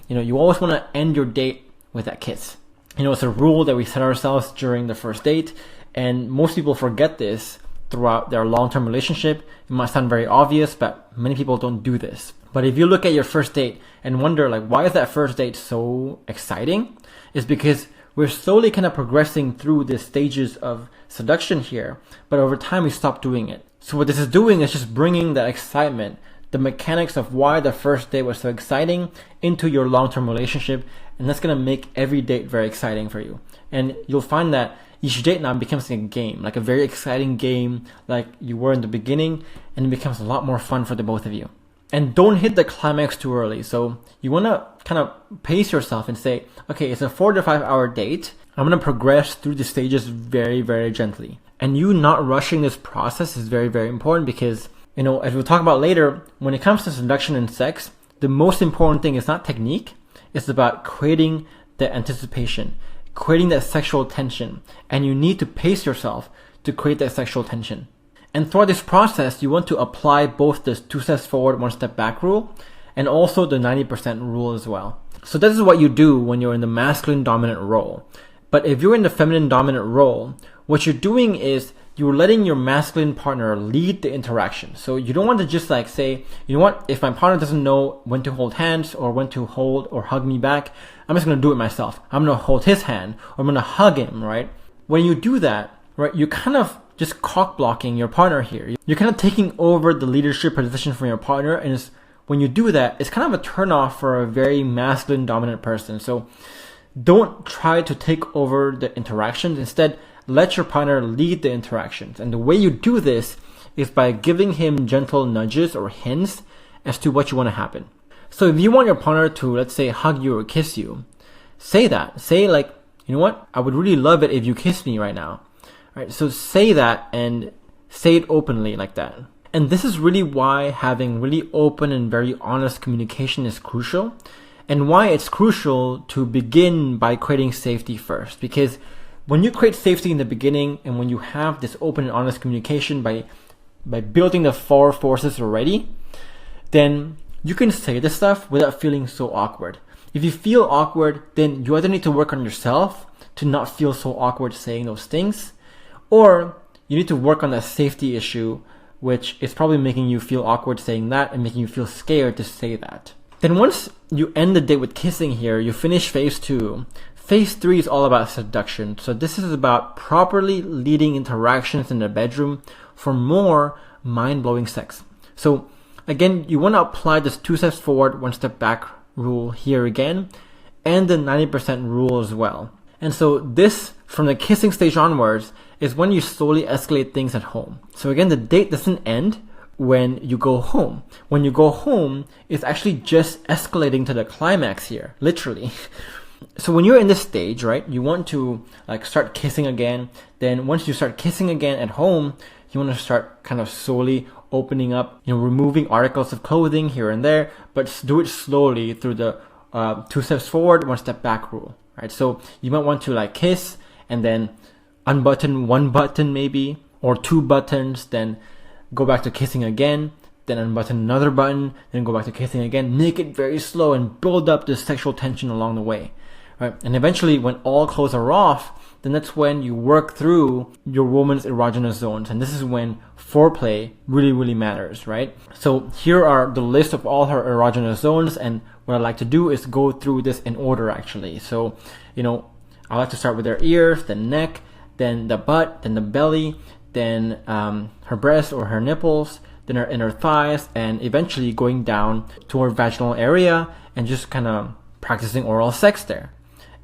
You always want to end your date with that kiss. It's a rule that we set ourselves during the first date, and most people forget this throughout their long-term relationship. It might sound very obvious, but many people don't do this. But if you look at your first date and wonder, like, why is that first date so exciting? It's because we're slowly kind of progressing through the stages of seduction here, but over time we stop doing it. So what this is doing is just bringing that excitement, the mechanics of why the first date was so exciting into your long-term relationship, and that's going to make every date very exciting for you. And you'll find that each date now becomes like a game, like a very exciting game like you were in the beginning, and it becomes a lot more fun for the both of you. And don't hit the climax too early. So you want to kind of pace yourself and say, okay, it's a 4 to 5 hour date. I'm going to progress through the stages very, very gently. And you not rushing this process is very, very important because, as we'll talk about later, when it comes to seduction and sex, the most important thing is not technique. It's about creating the anticipation, creating that sexual tension. And you need to pace yourself to create that sexual tension. And throughout this process, you want to apply both this 2 steps forward, 1 step back rule, and also the 90% rule as well. So this is what you do when you're in the masculine dominant role. But if you're in the feminine dominant role, what you're doing is you're letting your masculine partner lead the interaction. So you don't want to just like say, if my partner doesn't know when to hold hands or when to hold or hug me back, I'm just going to do it myself. I'm going to hold his hand or I'm going to hug him, right? When you do that, right, you kind of just cock blocking your partner here. You're kind of taking over the leadership position from your partner, and when you do that, it's kind of a turn off for a very masculine dominant person. So don't try to take over the interactions. Instead, let your partner lead the interactions. And the way you do this is by giving him gentle nudges or hints as to what you want to happen. So if you want your partner to, let's say, hug you or kiss you, say that. Say like, you know what? I would really love it if you kiss me right now. Right, so say that and say it openly like that. And this is really why having really open and very honest communication is crucial, and why it's crucial to begin by creating safety first. Because when you create safety in the beginning and when you have this open and honest communication by building the 4 forces already, then you can say this stuff without feeling so awkward. If you feel awkward, then you either need to work on yourself to not feel so awkward saying those things, or you need to work on that safety issue, which is probably making you feel awkward saying that and making you feel scared to say that. Then once you end the date with kissing here, you finish phase 2. Phase 3 is all about seduction. So this is about properly leading interactions in the bedroom for more mind-blowing sex. So again, you want to apply this 2 steps forward, 1 step back rule here again, and the 90% rule as well. And so this, from the kissing stage onwards, is when you slowly escalate things at home. So again, the date doesn't end when you go home. When you go home, it's actually just escalating to the climax here, literally. So when you're in this stage, right, you want to like start kissing again. Then once you start kissing again at home, you want to start kind of slowly opening up, removing articles of clothing here and there, but do it slowly through the 2 steps forward, 1 step back rule, right? So you might want to like kiss and then unbutton one button maybe, or two buttons, then go back to kissing again, then unbutton another button, then go back to kissing again. Make it very slow and build up this sexual tension along the way, right? And eventually when all clothes are off, then that's when you work through your woman's erogenous zones. And this is when foreplay really, really matters, right? So here are the list of all her erogenous zones. And what I like to do is go through this in order actually. So, I like to start with her ears, the neck, then the butt, then the belly, then her breast or her nipples, then her inner thighs, and eventually going down to her vaginal area and just kind of practicing oral sex there.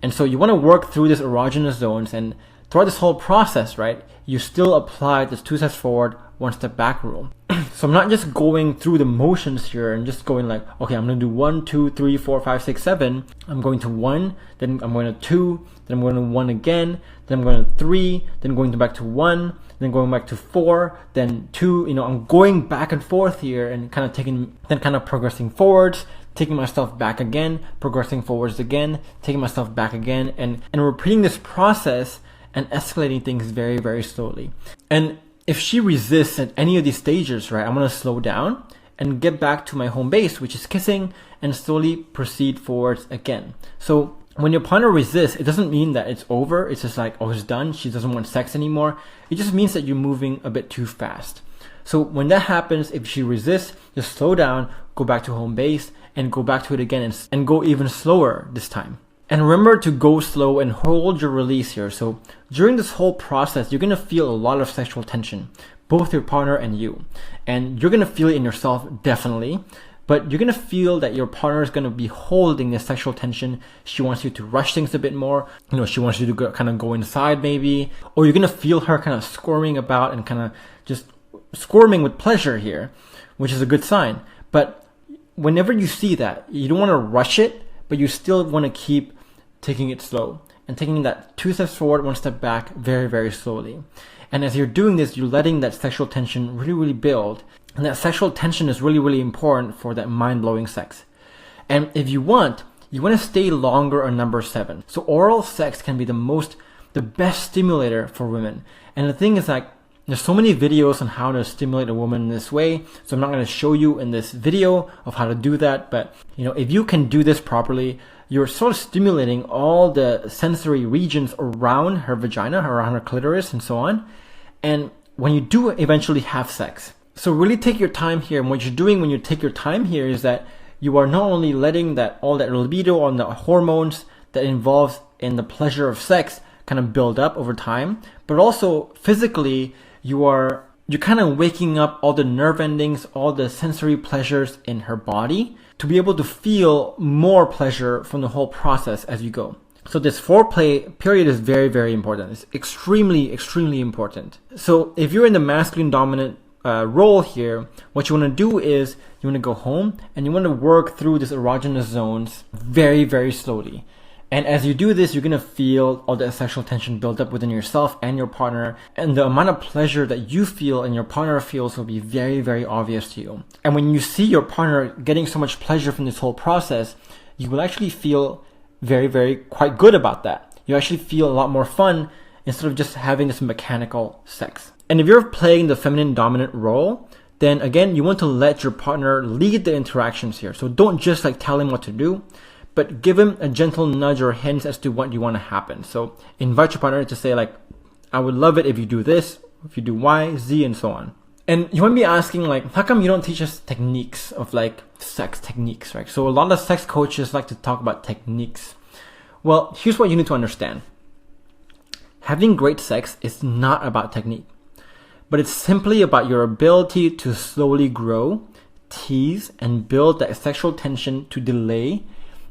And so you want to work through these erogenous zones, and throughout this whole process, right, you still apply this 2 steps forward, 1 step back rule. So I'm not just going through the motions here and just going like, okay, I'm going to do 1, 2, 3, 4, 5, 6, 7. I'm going to 1, then I'm going to 2, then I'm going to 1 again, then I'm going to 3, then going back to 1, then going back to 4, then 2. I'm going back and forth here and kind of progressing forwards, taking myself back again, progressing forwards again, taking myself back again, and repeating this process and escalating things very, very slowly. And if she resists at any of these stages, right, I'm going to slow down and get back to my home base, which is kissing, and slowly proceed forwards again. So when your partner resists, it doesn't mean that it's over. It's just like, oh, it's done. She doesn't want sex anymore. It just means that you're moving a bit too fast. So when that happens, if she resists, just slow down, go back to home base, and go back to it again and go even slower this time. And remember to go slow and hold your release here. So during this whole process, you're going to feel a lot of sexual tension, both your partner and you. And you're going to feel it in yourself, definitely. But you're going to feel that your partner is going to be holding this sexual tension. She wants you to rush things a bit more. She wants you to kind of go inside maybe. Or you're going to feel her kind of squirming about and kind of just squirming with pleasure here, which is a good sign. But whenever you see that, you don't want to rush it, but you still want to keep taking it slow and taking that 2 steps forward, 1 step back very, very slowly. And as you're doing this, you're letting that sexual tension really, really build. And that sexual tension is really, really important for that mind-blowing sex. And if you want to stay longer on number 7. So oral sex can be the best stimulator for women. And the thing is, like, there's so many videos on how to stimulate a woman in this way. So I'm not going to show you in this video of how to do that. But, if you can do this properly, you're sort of stimulating all the sensory regions around her vagina, around her clitoris, and so on. And when you do eventually have sex, so really take your time here. And what you're doing when you take your time here is that you are not only letting all that libido and the hormones that involves in the pleasure of sex kind of build up over time, but also physically you're kind of waking up all the nerve endings, all the sensory pleasures in her body to be able to feel more pleasure from the whole process as you go. So this foreplay period is very, very important. It's extremely, extremely important. So if you're in the masculine dominant role here, what you want to do is you want to go home and you want to work through these erogenous zones very, very slowly. And as you do this, you're going to feel all the sexual tension build up within yourself and your partner. And the amount of pleasure that you feel and your partner feels will be very, very obvious to you. And when you see your partner getting so much pleasure from this whole process, you will actually feel very, very quite good about that. You actually feel a lot more fun instead of just having this mechanical sex. And if you're playing the feminine dominant role, then again, you want to let your partner lead the interactions here. So don't just tell him what to do, but give him a gentle nudge or hints as to what you want to happen. So invite your partner to say I would love it if you do this, if you do Y, Z, and so on. And you might be asking how come you don't teach us techniques of sex techniques, right? So a lot of sex coaches like to talk about techniques. Well, here's what you need to understand. Having great sex is not about technique, but it's simply about your ability to slowly grow, tease, and build that sexual tension to delay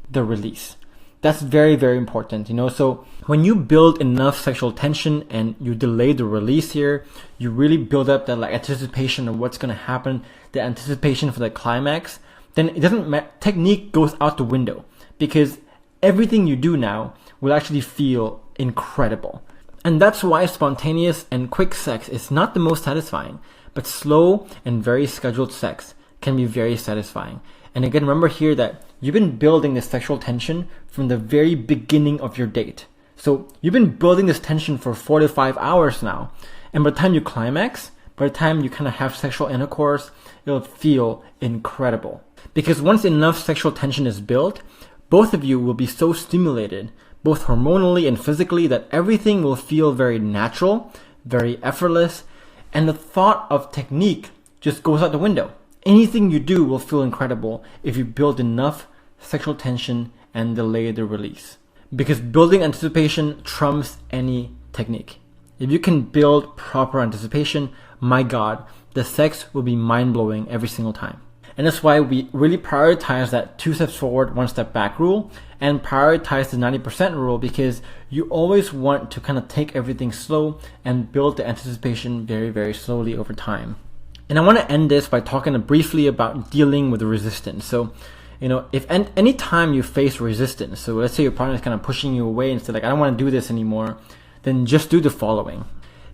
the release. That's very, very important, So when you build enough sexual tension and you delay the release here, you really build up that anticipation of what's going to happen, the anticipation for the climax, then it doesn't matter. Technique goes out the window because everything you do now will actually feel incredible. And that's why spontaneous and quick sex is not the most satisfying, but slow and very scheduled sex can be very satisfying. And again, remember here that you've been building this sexual tension from the very beginning of your date. So you've been building this tension for 4 to 5 hours now. And by the time you climax, by the time you kind of have sexual intercourse, it'll feel incredible. Because once enough sexual tension is built, both of you will be so stimulated, both hormonally and physically, that everything will feel very natural, very effortless, and the thought of technique just goes out the window. Anything you do will feel incredible if you build enough sexual tension and delay the release. Because building anticipation trumps any technique. If you can build proper anticipation, my God, the sex will be mind-blowing every single time. And that's why we really prioritize that 2 steps forward, 1 step back rule, and prioritize the 90% rule, because you always want to kind of take everything slow and build the anticipation very, very slowly over time. And I want to end this by talking briefly about dealing with resistance. So, if any time you face resistance, so let's say your partner is kind of pushing you away and say like, I don't want to do this anymore, then just do the following.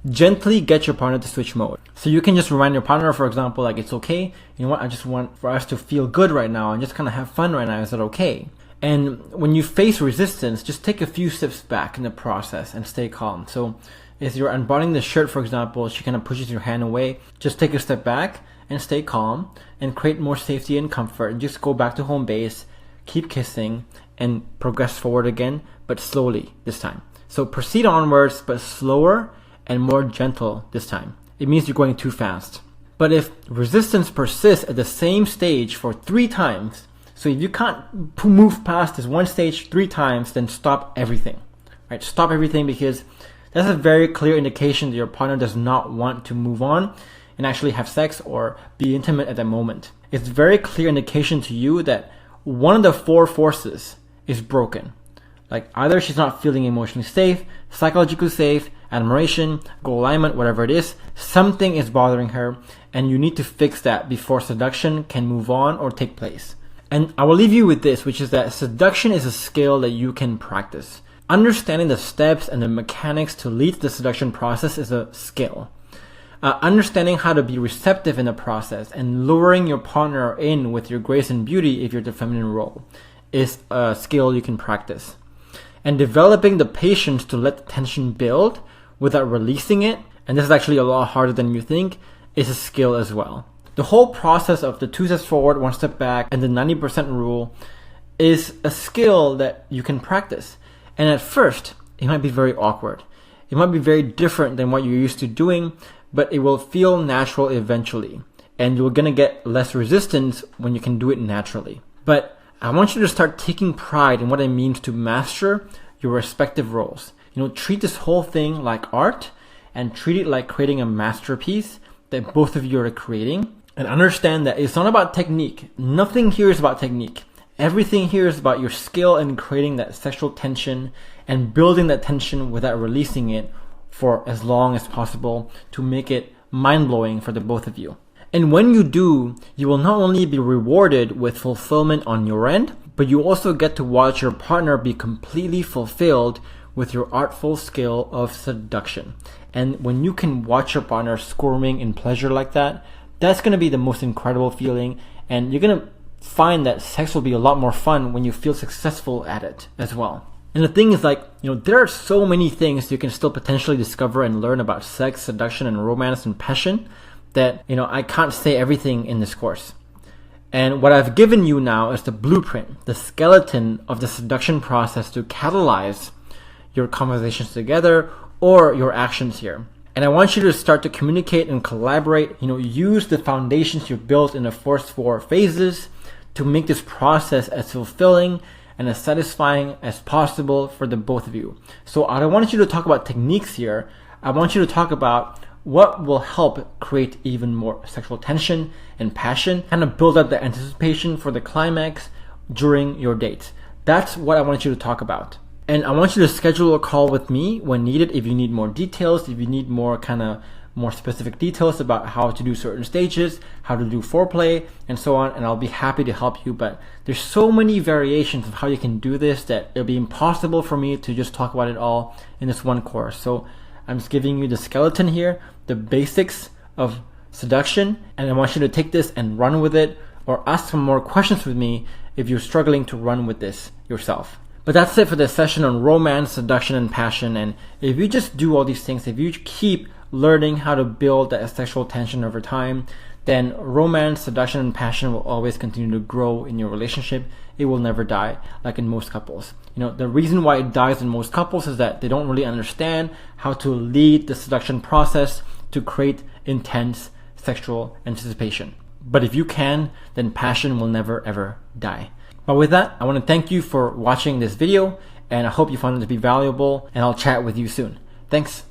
Gently get your partner to switch mode. So you can just remind your partner, for example, like, it's okay. You know what? I just want for us to feel good right now and just kind of have fun right now. Is that okay? And when you face resistance, just take a few steps back in the process and stay calm. So if you're unbuttoning the shirt, for example, she kind of pushes your hand away, just take a step back and stay calm and create more safety and comfort, and just go back to home base, keep kissing, and progress forward again, but slowly this time. So proceed onwards, but slower and more gentle this time. It means you're going too fast. But if resistance persists at the same stage for 3 times, so if you can't move past this one stage 3 times, then stop everything, right? Stop everything, because that's a very clear indication that your partner does not want to move on and actually have sex or be intimate at that moment. It's a very clear indication to you that one of the 4 forces is broken. Like either she's not feeling emotionally safe, psychologically safe, admiration, goal alignment, whatever it is, something is bothering her, and you need to fix that before seduction can move on or take place. And I will leave you with this, which is that seduction is a skill that you can practice. Understanding the steps and the mechanics to lead the seduction process is a skill. Understanding how to be receptive in the process and luring your partner in with your grace and beauty, if you're the feminine role, is a skill you can practice. And developing the patience to let the tension build without releasing it, and this is actually a lot harder than you think, is a skill as well. The whole process of the 2 steps forward, 1 step back, and the 90% rule is a skill that you can practice. And at first, it might be very awkward. It might be very different than what you're used to doing, but it will feel natural eventually. And you're going to get less resistance when you can do it naturally. But I want you to start taking pride in what it means to master your respective roles. Treat this whole thing like art, and treat it like creating a masterpiece that both of you are creating. And understand that it's not about technique. Nothing here is about technique. Everything here is about your skill in creating that sexual tension and building that tension without releasing it for as long as possible to make it mind-blowing for the both of you. And when you do, you will not only be rewarded with fulfillment on your end, but you also get to watch your partner be completely fulfilled with your artful skill of seduction. And when you can watch your partner squirming in pleasure like that, that's going to be the most incredible feeling. And you're going to find that sex will be a lot more fun when you feel successful at it as well. And the thing is, there are so many things you can still potentially discover and learn about sex, seduction, and romance and passion that, I can't say everything in this course. And what I've given you now is the blueprint, the skeleton of the seduction process to catalyze your conversations together or your actions here. And I want you to start to communicate and collaborate, use the foundations you've built in the first 4 phases to make this process as fulfilling and as satisfying as possible for the both of you. So I don't want you to talk about techniques here. I want you to talk about what will help create even more sexual tension and passion, and to build up the anticipation for the climax during your dates. That's what I want you to talk about. And I want you to schedule a call with me when needed if you need more details, if you need more specific details about how to do certain stages, how to do foreplay, and so on, and I'll be happy to help you. But there's so many variations of how you can do this that it'll be impossible for me to just talk about it all in this one course. So I'm just giving you the skeleton here, the basics of seduction, and I want you to take this and run with it, or ask some more questions with me if you're struggling to run with this yourself. But that's it for this session on romance, seduction, and passion. And if you just do all these things, if you keep learning how to build that sexual tension over time, then romance, seduction, and passion will always continue to grow in your relationship. It will never die, like in most couples. The reason why it dies in most couples is that they don't really understand how to lead the seduction process to create intense sexual anticipation. But if you can, then passion will never ever die. But with that, I want to thank you for watching this video, and I hope you found it to be valuable, and I'll chat with you soon. Thanks.